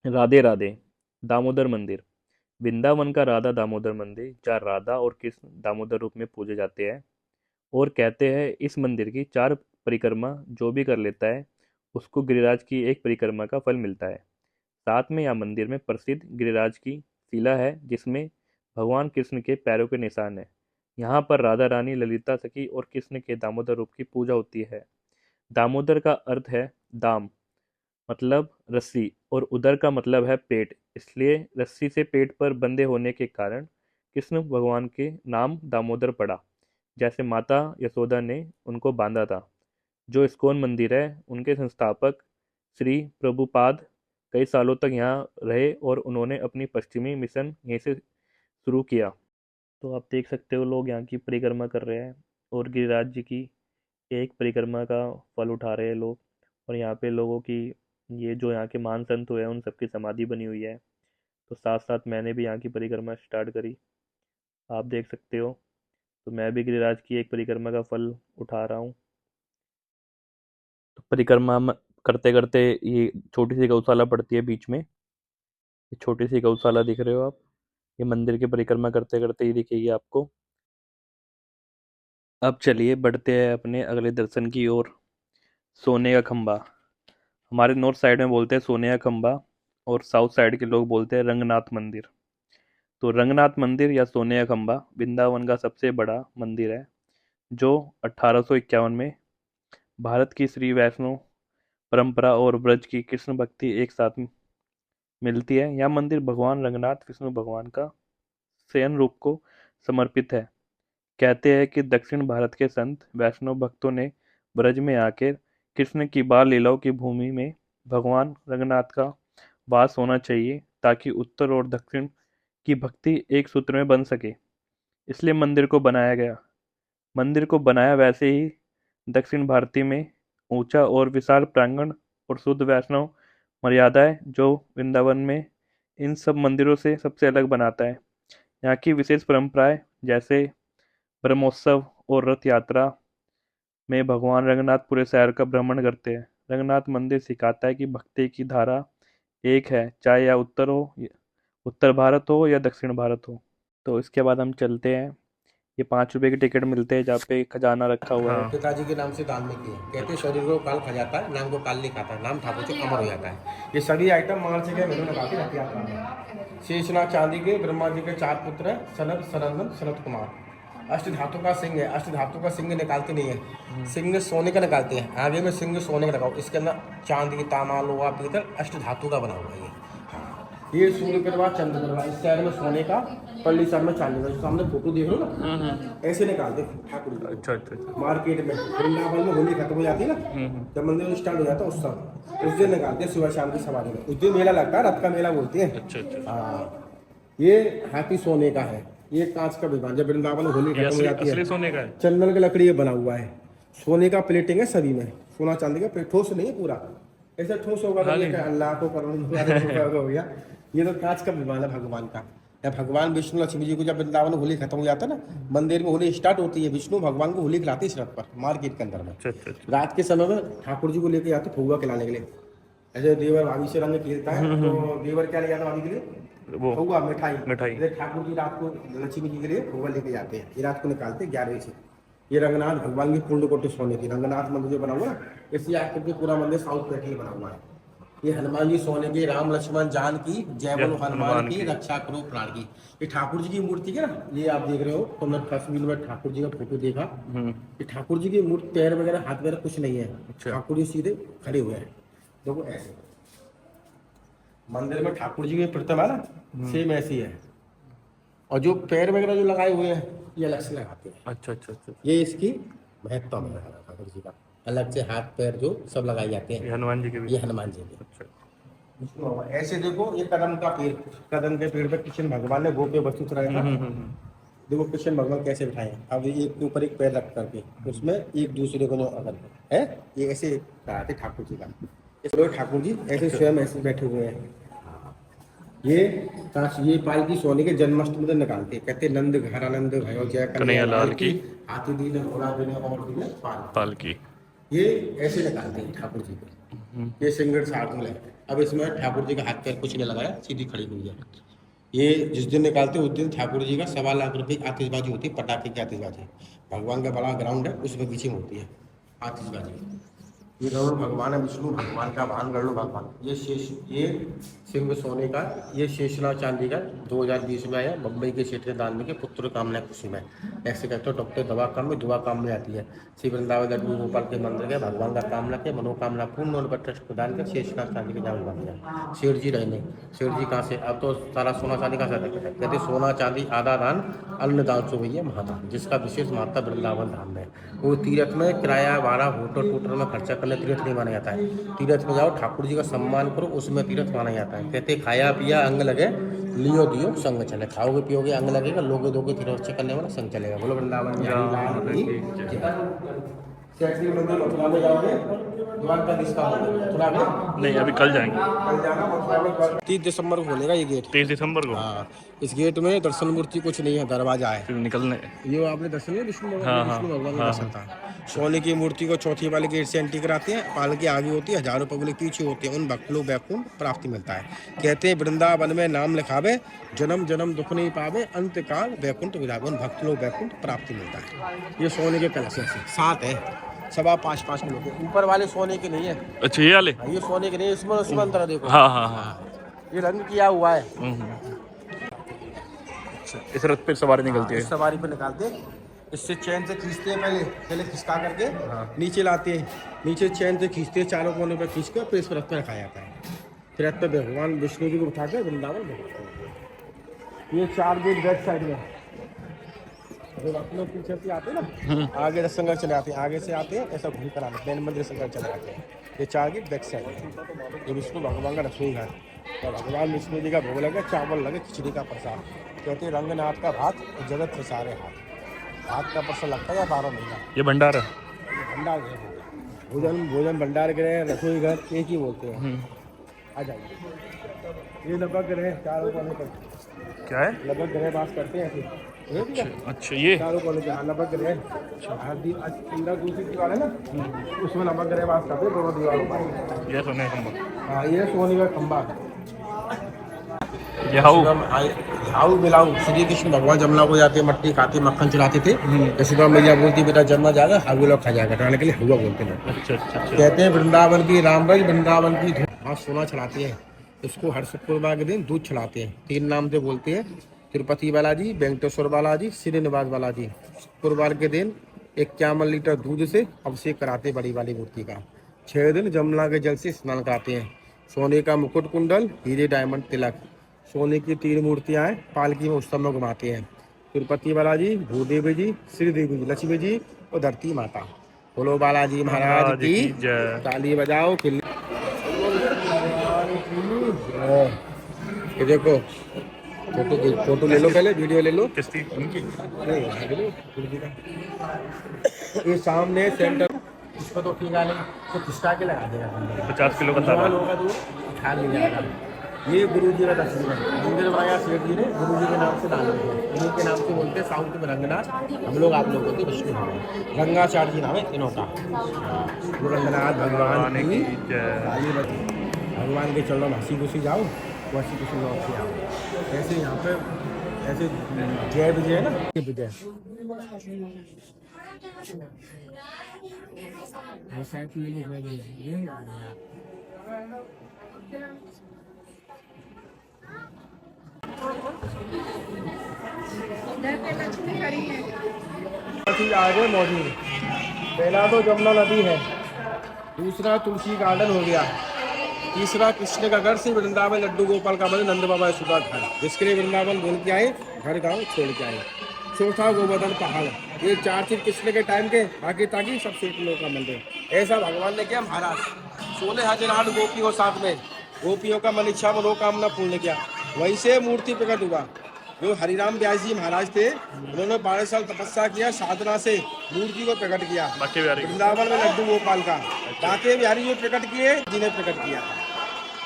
राधे राधे। दामोदर मंदिर। वृंदावन का राधा दामोदर मंदिर, जहाँ राधा और कृष्ण दामोदर रूप में पूजे जाते हैं। और कहते हैं इस मंदिर की 4 परिक्रमा जो भी कर लेता है उसको गिरिराज की एक परिक्रमा का फल मिलता है। साथ में यहाँ मंदिर में प्रसिद्ध गिरिराज की शिला है जिसमें भगवान कृष्ण के पैरों के निशान है। यहाँ पर राधा रानी, ललिता सखी और कृष्ण के दामोदर रूप की पूजा होती है। दामोदर का अर्थ है दाम, मतलब रस्सी, और उदर का मतलब है पेट, इसलिए रस्सी से पेट पर बंधे होने के कारण कृष्ण भगवान के नाम दामोदर पड़ा, जैसे माता यशोदा ने उनको बांधा था। जो इस्कॉन मंदिर है उनके संस्थापक श्री प्रभुपाद कई सालों तक यहाँ रहे और उन्होंने अपनी पश्चिमी मिशन यहीं से शुरू किया। तो आप देख सकते हो लोग यहाँ की परिक्रमा कर रहे हैं और गिरिराज जी की एक परिक्रमा का फल उठा रहे हैं लोग। और यहाँ पे लोगों की, ये जो यहाँ के महान संत हुए हैं उन सबकी समाधि बनी हुई है। तो साथ साथ मैंने भी यहाँ की परिक्रमा स्टार्ट करी, आप देख सकते हो। तो मैं भी गिरिराज की एक परिक्रमा का फल उठा रहा हूँ। तो परिक्रमा करते करते ये छोटी सी गौशाला पड़ती है बीच में, ये छोटी सी गौशाला दिख रहे हो आप, ये मंदिर की परिक्रमा करते करते ही दिखेगी आपको। अब चलिए बढ़ते हैं अपने अगले दर्शन की ओर। सोने का खंबा। हमारे नॉर्थ साइड में बोलते हैं सोने का खंबा, और साउथ साइड के लोग बोलते हैं रंगनाथ मंदिर। तो रंगनाथ मंदिर या सोने का खंबा वृंदावन का सबसे बड़ा मंदिर है, जो 1851 में भारत की श्री वैष्णव परंपरा और ब्रज की कृष्ण भक्ति एक साथ मिलती है। यह मंदिर भगवान रंगनाथ विष्णु भगवान का शयन रूप को समर्पित है। कहते हैं कि दक्षिण भारत के संत वैष्णव भक्तों ने ब्रज में आकर कृष्ण की बाल लीलाओं की भूमि में भगवान रंगनाथ का वास होना चाहिए, ताकि उत्तर और दक्षिण की भक्ति एक सूत्र में बन सके, इसलिए मंदिर को बनाया गया। मंदिर को बनाया वैसे ही दक्षिण भारती में ऊंचा और विशाल प्रांगण और शुद्ध वैष्णव मर्यादाएं, जो वृंदावन में इन सब मंदिरों से सबसे अलग बनाता है। यहाँ की विशेष परंपराएं जैसे ब्रह्मोत्सव और रथ यात्रा में भगवान रंगनाथ पूरे शहर का भ्रमण करते हैं। रंगनाथ मंदिर सिखाता है कि भक्ति की धारा एक है, चाहे या उत्तर भारत हो या दक्षिण भारत हो। तो इसके बाद हम चलते हैं, ये 5 रुपए की टिकट मिलते हैं जहाँ पे खजाना रखा हुआ है। हाँ, पिताजी के नाम से दान में किए, कहते हैं शरीर को काल खा जाता है, नाम को काल नहीं खाता, नाम ठाकुर से अमर हो जाता है। ये सभी आइटम मार्च के महीनों में काफी रथ यात्रा में। शेषनाग चांदी के, ब्रह्मा जी के 4 पुत्र हैं, सनत, सनंदन, सनत कुमार। अष्ट धातु का सिंह है, अष्ट धातु का सिंह निकालते नहीं है, सिंह सोने का निकालते हैं। आगे में सिंह सोने का लगाओ, इसके अंदर चांदी, तांबा, लोहा, पीतल, अष्ट धातु का बना हुआ है ये। ये सूर्य करवा, चंद्र करवा, इस साइड में सोने का, पल्ली साइड में चांदी का। जो सामने फोटो देख रहे हो ना, ऐसे निकालते ठाकुर जी को। अच्छा अच्छा अच्छा। मार्केट में वृंदावन में होली खत्म हो जाती है ना, जब मंदिर स्टार्ट हो जाता है उस दिन निकालते हैं, सुबह शाम की सवारी में। उस दिन मेला लगता है, रथ का मेला बोलते हैं। अच्छा अच्छा। हाँ, ये हाथी सोने का है, ये कांच का विमान। जब वृंदावन में होली ये खत्म हो असली जाती है, असली सोने का है। चंदन की लकड़ी ये बना हुआ है। सोने का प्लेटिंग है सभी में, सोना चांदी का ठोस नहीं है पूरा। ऐसा ठोस होगा तो हाँ ये नहीं। अल्लाह को हो गया। ये तो कांच का विमान है भगवान का। या भगवान विष्णु लक्ष्मी जी को जब वृंदावन में होली खत्म हो जाता है ना, मंदिर में होली स्टार्ट होती है, विष्णु भगवान को होली खिलाते इस रथ पर, मार्केट के अंदर में। अच्छा अच्छा अच्छा। रात के समय में ठाकुर जी को लेके जाते फगुआ खिलाने के लिए। ऐसे देवर भाभी से रंग खेलता है, तो देवर क्या ले जाता भाभी के लिए? वो फगुआ, मिठाई। मिठाई। जैसे ठाकुर जी रात को लक्ष्मी जी के लिए फगुआ लेके जाते हैं, ये रात को निकालते 11 से। ये रंगनाथ भगवान की कुंड कोटि सोने की, रंगनाथ मंदिर जो बना हुआ ना, इसी आकृति पूरा मंदिर साउथ पैटर्न में बना हुआ है। ये हनुमान जी सोने के, राम लक्ष्मण जान की जय जय बोलो हनुमान हनुमान की, की। रक्षा करो प्राण की। ये ठाकुर जी की मूर्ति है ना, ये आप देख रहे हो, तुमने तस्वीर में ठाकुर जी का फोटो देखा। हम्म। ये ठाकुर जी की मूर्ति, पैर वगैरह हाथ वगैरह कुछ नहीं है। अच्छा। ठाकुर जी सीधे खड़े हुए हैं, देखो ऐसे। मंदिर में ठाकुर जी की प्रतिमा ना सेम ऐसी है, और जो पैर वगैरह जो लगाए हुए हैं ये अलग से लगाते हैं। अच्छा अच्छा अच्छा अच्छा। ये इसकी महत्ता है ठाकुर जी का, अलग से हाथ पैर जो सब लगाए जाते ये हैं। हनुमान जी के भी। ये हनुमान जी के। अच्छा। ऐसे देखो, ये कदम का पेड़, कदम के पेड़ पे कृष्ण भगवान ने गोपे वस्तु चढ़ाया था। देखो कृष्ण भगवान कैसे बिठाए हैं, अब ये एक के ऊपर एक पैर रख करके उसमें एक दूसरे को जो अगर है, ये ऐसे कराते ठाकुर जी का। इस ठाकुर जी ऐसे अच्छा। स्वयं ऐसे बैठे हुए हैं। ये ये पालकी सोने के जन्माष्टमी दिन निकालते हैं, कहते नंद घर आनंद भयो जय कन्हैया कन्हैया लाल लाल की, की। हाथी दीन घोड़ा दीन और दीन पाल। पाल की। ये ऐसे निकालते हैं ठाकुर जी को, ये सिंगड़ साधु है। अब इसमें ठाकुर जी का हाथ पैर कुछ नहीं लगाया, सीधी खड़ी हुई है। ये जिस दिन निकालते हैं उस दिन ठाकुर जी का 1.25 लाख रुपए की आतिशबाजी होती है, पटाखे की आतिशबाजी। भगवान का बड़ा ग्राउंड है, उस बगीचे में होती है आतिशबाजी। ये गरुड़ भगवान है, विष्णु भगवान का वाहन गरुड़ भगवान। ये सिंह सोने का, ये शेषनाग चांदी का 2020 में आया, बम्बई के क्षेत्रीय दान के पुत्र कामना खुशी में। ऐसे कहते हो डॉक्टर दवा काम में दुआ काम में आती है। श्री वृंदावन लड्डू गोपाल के मंदिर के भगवान का कामना के मनोकामना पूर्ण और ट्रस्ट प्रदान कर शेषनाग चांदी के जाम बन गया। शेर जी रहने, शेर जी कहाँ से, अब तो सारा सोना चांदी का साथ कहते सोना चांदी आधा दान, अन्न दान सो भैया महादान, जिसका विशेष महत्ता वृंदावन धाम में। वो तीर्थ में किराया भाड़ा होटल टोटल में खर्चा करने तीर्थ नहीं माना जाता है। तीर्थ में जाओ ठाकुर जी का सम्मान करो, उसमें तीर्थ माना जाता है। कहते खाया पिया अंग लगे, लियो दियो संग चले। खाओगे पियोगे अंग लगेगा, लोगे दोगे तीर्थ करने वाला संग चलेगा। बोलो वृंदावन बिहारी लाल की जय। चैत्री मंदिर मथुरा में जाओगे, द्वारकाधीश का मंदिर मथुरा में नहीं, अभी कल जाएंगे। कल जाना मथुरा में। 30 दिसंबर को खोलेगा ये गेट। 23 दिसंबर को। हाँ, इस गेट में दर्शन मूर्ति कुछ नहीं है, दरवाजा है। फिर निकलने ये आपने दर्शन लिया विष्णु भगवान, हाँ, विष्णु भगवान का हाँ, दर्शन था। सोने की मूर्ति को चौथी वाले गेट से एंट्री कराते हैं, पालकी आगे होती है, हजारों पब्लिक पीछे होती है। उन भक्त लोग वैकुंठ प्राप्ति मिलता है। कहते हैं वृंदावन में नाम लिखावे, जन्म जन्म दुख नहीं पावे, अंत काल वैकुंठ विरागे। उन भक्त लोग वैकुंठ प्राप्ति मिलता है। ये सोने के कलश है, 7 है, 5.5 किलो के। ऊपर वाले सोने के नहीं है। अच्छा, ये वाले? ये सोने के नहीं, इसमें अंतर देखो। हाँ हाँ हाँ, ये रंग किया हुआ है। अच्छा, इस रथ पे सवारी निकलती है। इस सवारी पे निकालते हैं, इससे चैन से खींचते हैं, पहले खिसका करके नीचे लाते हैं, नीचे चैन से खींचते हैं, चारों कोने पे खींच कर फिर इस रथ पे रखा जाता है। फिर रथ पे भगवान विष्णु जी को उठा कर वृंदावन भेजते हैं। ये 4 गेट बैक साइड में, जो अपने पीछे से आते हैं ना, आगे दर्शन कर चले आते हैं, आगे से आते हैं ऐसा घूम कर आते हैं, प्लेन मंदिर दर्शन कर चले आते हैं। ये 4 गेट बैक साइड है। ये विष्णु भगवान का रसोई घर, और भगवान विष्णु जी का भोग लगे, चावल लगे, खिचड़ी का प्रसाद। कहते हैं रंगनाथ का भात और जगत के सारे हाथ। भात का प्रसाद लगता है या 12 महीना। ये भंडारा, भंडार घर, भोजन भंडार गृह, रसोई घर एक ही बोलते हैं। आ जाइए। ये लगभग गृह चारों कोने पर, क्या है? लगभग गृह बात करते हैं फिर। अच्छा, ये चारों कोने पे लगभग गृह, अंदर दूसरी दीवार है ना, उसमें लगभग गृह बात करते हैं, दोनों दीवारों पर। ये सोने का खंबा। हाँ, ये सोने का खंबा। ये हाउ मिलाऊ श्री कृष्ण भगवान जमुना को जाते, मट्टी खाते, मक्खन चुराते थे। यशोदा मैया बोलती बेटा जन्मा जाएगा, हाउ लोग खा जाएगा, खाने के लिए हुआ बोलते हैं। अच्छा अच्छा अच्छा। कहते हैं वृंदावन की रामराज, वृंदावन की धूम। सोना चढ़ाते हैं इसको, हर शुक्रवार के दिन दूध चढ़ाते हैं। 3 नाम से बोलते हैं, तिरुपति बालाजी, वेंकटेश्वर बालाजी, श्रीनिवास बालाजी। शुक्रवार के दिन 51 लीटर दूध से अभिषेक कराते बड़ी वाली मूर्ति का। 6 दिन जमुना के जल से स्नान कराते हैं। सोने का मुकुट कुंडल, हीरे डायमंड तिलक, सोने की 3 मूर्तियां हैं, पालकी में उत्सव में घुमाते हैं। तिरुपति बालाजी, भूदेवी जी, श्रीदेवी जी, लक्ष्मी जी और धरती माता। बोलो बालाजी महाराज की जय। ताली बजाओ। ये देखो, फोटो ले लो, पहले वीडियो ले लो। किसकी? उनकी? ये सामने सेंटर, इसको तो ठीक है नहीं, तो खिसका के लगा देगा। 50 किलो का ताला होगा तो उठा ले जाएगा। ये गुरु जी का तस्वीर है, मंदिर बनाया सेठ जी ने, गुरु जी के नाम से दान दिया। इन्हीं के नाम से बोलते हैं साउथ में रंगनाथ, हम लोग आप लोग बोलते हैं विष्णु भगवान। रंगाचार्य जी नाम है तीनों का। रंगनाथ भगवान की जय। भगवान के चरणों में हंसी खुशी जाओ, हंसी खुशी लौट के आओ। ऐसे यहाँ पे ऐसे जय विजय है ना, विजय आगे मौजूद। पहला तो जमुना नदी है, दूसरा तुलसी गार्डन हो गया, तीसरा कृष्ण का घर से वृंदावन लड्डू गोपाल का मंदिर, नंद बाबा यशोदा घर, जिसके लिए वृंदावन बोल के आए, घर गांव छोड़ के आए। चौथा गोवर्धन पहाड़। ये 4 चीज कृष्ण के टाइम के, बाकी ताकि सब सेठ लोगों का मंदिर। ऐसा भगवान ने किया महाराज, 16,000 गोपियों साथ में, गोपियों का मन इच्छा मनोकामना पूर्ण किया। वहीं से मूर्ति प्रकट हुआ। जो हरिराम व्यास जी महाराज थे, उन्होंने 12 साल तपस्या किया, साधना से मूर्ति को प्रकट किया वृंदावन में लड्डू गोपाल का। बाके बिहारी जो प्रकट किए, जिन्हें प्रकट किया,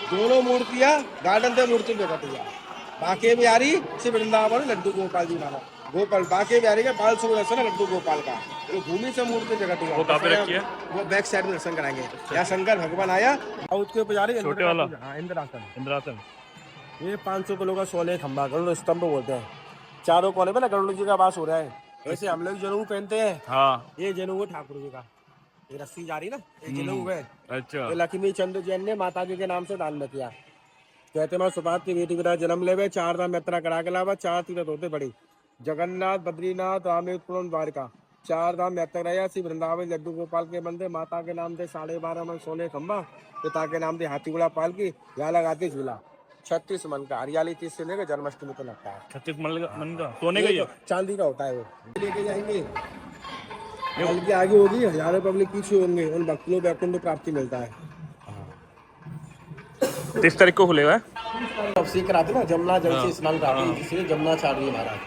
दोनों मूर्तियां गार्डन से मूर्ति प्रकट हुआ। बाके बिहारी से वृंदावन लड्डू गोपाल जी महाराज। गोपाल बाकी बिहारी के बाल सुबह दर्शन है लड्डू गोपाल का। वो भूमि से मूर्ति जगत हुआ वो कहाँ पे रखी है? वो बैक साइड में दर्शन कराएंगे। यहाँ शंकर भगवान आया और उसके पुजारी छोटे वाला? हाँ इंद्रासन। इंद्रासन। ये 500 किलो का सोने खंभा गरुड़ स्तंभ बोलते हैं। चारों कोने पे ना गरुड़ जी का वास हो रहा है। ऐसे हम लोग जनेऊ पहनते हैं, हाँ। ये जनेऊ है ठाकुर जी का। ये रस्सी जा रही ना, ये जनेऊ है। अच्छा। ये लक्ष्मी चंद्र जैन ने माता जी के नाम से दान में किया। कहते मां सुपात की बेटी पिता जन्म लेवे, 4 धाम यात्रा करा के अलावा 4 तीर्थ होते बड़ी, जगन्नाथ, बद्रीनाथ, रामेश्वरम, द्वारका। 4 धाम यात्रा रहा। श्री वृंदावन लड्डू गोपाल के मंदिर, माता के नाम से 12.5 मन सोने खंभा, पिता के नाम से हाथी घोड़ा पाल की, यहाँ लगाते झूला। 36 मन का, हरियाली 30 से लेकर जन्माष्टमी को लगता है। 36 मन का सोने का ही है? चांदी का होता है वो। लेके जाएंगे कल की आगे होगी, हजारों पब्लिक पीछे होंगे, उन भक्तों को वैकुंठ प्राप्ति मिलता है। 30 तारीख को खुलेगा। तब कराते ना जमुना जल से स्नान कराते, जिससे जमुनाचार्य महाराज।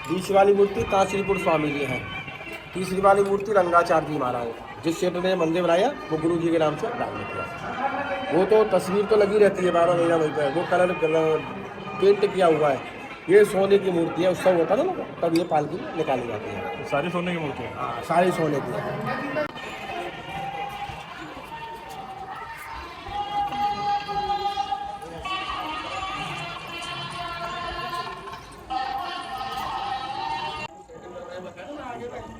बीच वाली मूर्ति काशीपुर स्वामी जी है। तीसरी वाली मूर्ति रंगाचार्य जी महाराज। जिस क्षेत्र में मंदिर बनाया वो गुरु जी के नाम से दान किया। वो तो तस्वीर तो लगी रहती है 12 महीना वहीं पर, वो कलर पेंट किया हुआ है। ये सोने की मूर्ति है, उत्सव होता है ना तब ये पालकी निकाली जाती है। सारी सोने की मूर्ति है? हाँ सारी सोने की है।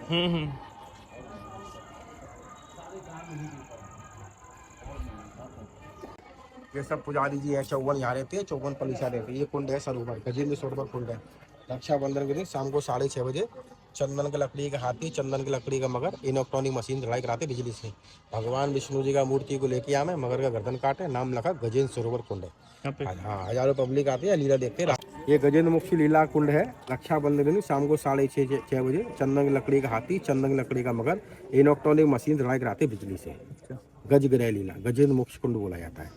हम्म। ये सब पुजारी जी है। 54 यहाँ रहते हैं, 54 पुलिस रहते हैं। ये कुंड है सरोवर, गजेंद्र सरोवर कुंड है। रक्षाबंधन के दिन शाम को 6:30 बजे चंदन की लकड़ी का हाथी, चंदन की लकड़ी का मगर, इलेक्ट्रॉनिक मशीन लड़ाई कराते बिजली से। भगवान विष्णु जी का मूर्ति को लेके आए, मगर का गर्दन काटे, नाम लगा गजेंद्र सरोवर कुंड है। हाँ हजारों पब्लिक आती है, लीला देखते हैं। ये गजेंद्र मुखी लीला कुंड है। रक्षाबंधन के दिन शाम को 6:30 बजे चंदन की लकड़ी का हाथी, चंदन की लकड़ी का मगर, इलेक्ट्रॉनिक मशीन लड़ाई कराते बिजली से। गजग्रह लीला गजेंद्र मुक्ष कुंड बोला जाता है।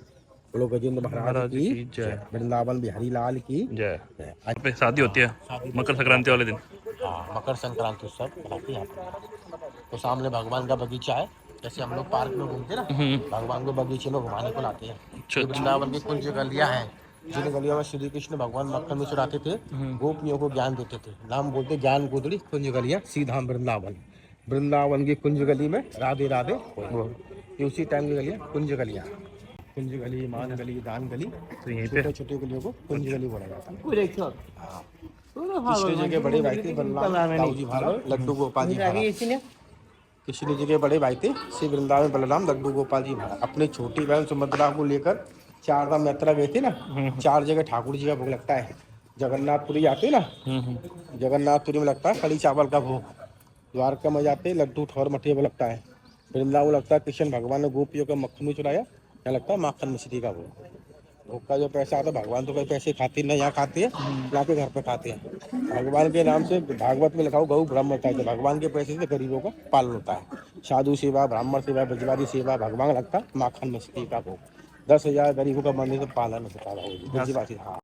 बोलो गजेंद्र महाराज की जय, वृंदावन बिहारी लाल की जय। शादी होती है मकर संक्रांति वाले दिन। हाँ मकर संक्रांति उत्सव मनाते हैं यहाँ पे। तो सामने भगवान का बगीचा है। जैसे हम लोग पार्क में घूमते ना, भगवान को बगीचे में घुमाने को लाते हैं। वृंदावन की कुंज गलियाँ हैं, जिन गलियों में श्री कृष्ण भगवान मक्खन में चुराते थे, गोपियों को ज्ञान देते थे। नाम बोलते ज्ञान गोदड़ी कुंज गलियाँ, सीधा वृंदावन। वृंदावन की कुंज गली में राधे राधे, उसी टाइम की गलियाँ कुंज गलियाँ। कुंज गली, मान गली, दान गली, तो यहीं पे छोटे छोटे गलियों को कुंज गली बोला जाता है। कृष्ण जी के बड़े भाई थे बलराम जी महाराज, लड्डू गोपाल जी महाराज। कृष्ण जी के बड़े भाई थे श्री वृंदावन बलराम लड्डू गोपाल जी महाराज। अपनी छोटी बहन सुभद्रा को लेकर 4 धाम यात्रा गए थे ना। 4 जगह ठाकुर जी का भोग लगता है। जगन्नाथपुरी आते ना, जगन्नाथपुरी में लगता है कड़ी चावल का भोग। द्वारका में जाते लड्डू ठौर मठिया में लगता है। वृंदावन लगता है कृष्ण भगवान ने गोपियों का मक्खन में चुराया, क्या लगता है माखन मिश्री का भोग। भोग का जो पैसा आता है भगवान तो कोई पैसे खाते नहीं, यहाँ खाते हैं ला के घर पे खाते हैं। भगवान के नाम से भागवत में लिखा हो गौ ब्रह्म होता है, भगवान के पैसे से गरीबों का पालन होता है। साधु सेवा, ब्राह्मण सेवा, ब्रजवादी सेवा, भगवान लगता माखन मिश्री का भोग। 10,000 गरीबों का मंदिर पालन होता है। हाँ